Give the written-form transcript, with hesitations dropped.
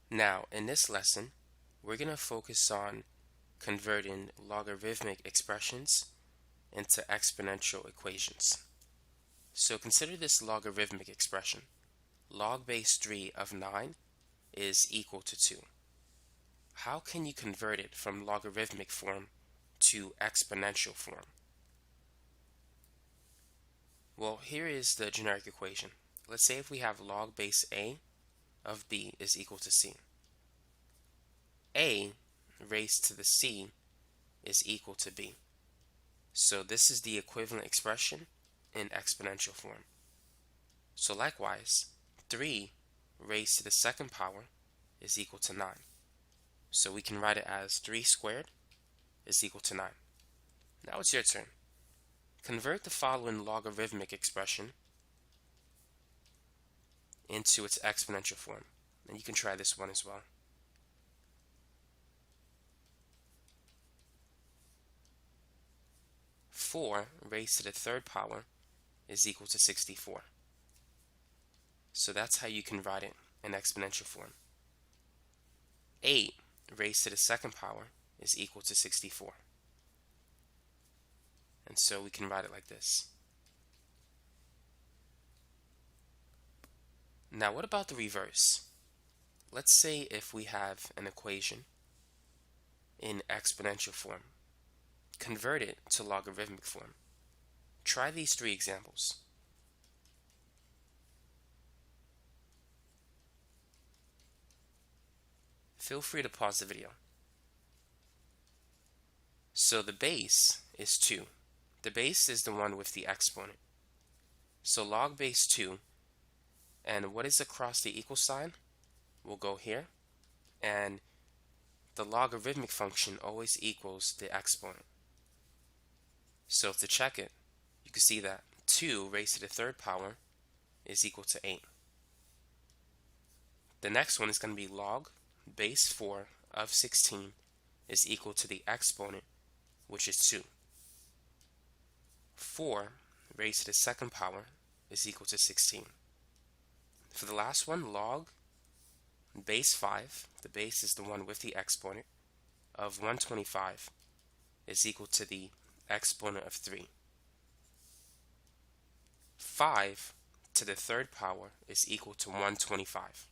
Now, in this lesson, we're going to focus on converting logarithmic expressions into exponential equations. So consider this logarithmic expression. Log base 3 of 9 is equal to 2. How can you convert it from logarithmic form to exponential form? Well, here is the generic equation. Let's say if we have log base a of b is equal to c. A raised to the c is equal to b. So this is the equivalent expression in exponential form. So likewise, 3 raised to the second power is equal to 9. So we can write it as 3 squared is equal to 9. Now it's your turn. Convert the following logarithmic expression into its exponential form. And you can try this one as well. Four raised to the third power is equal to 64. So that's how you can write it in exponential form. 8 raised to the second power is equal to 64. And so we can write it like this. Now what about the reverse? Let's say if we have an equation in exponential form, convert it to logarithmic form. Try these 3 examples. Feel free to pause the video. So the base is 2. The base is the one with the exponent. So log base 2, and what is across the equal sign? We'll go here, and the logarithmic function always equals the exponent. So to check it, you can see that 2 raised to the third power is equal to 8. The next one is going to be log base 4 of 16 is equal to the exponent, which is 2. 4 raised to the second power is equal to 16. For the last one, log base 5, the base is the one with the exponent, of 125 is equal to the exponent of 3. 5 to the third power is equal to 125.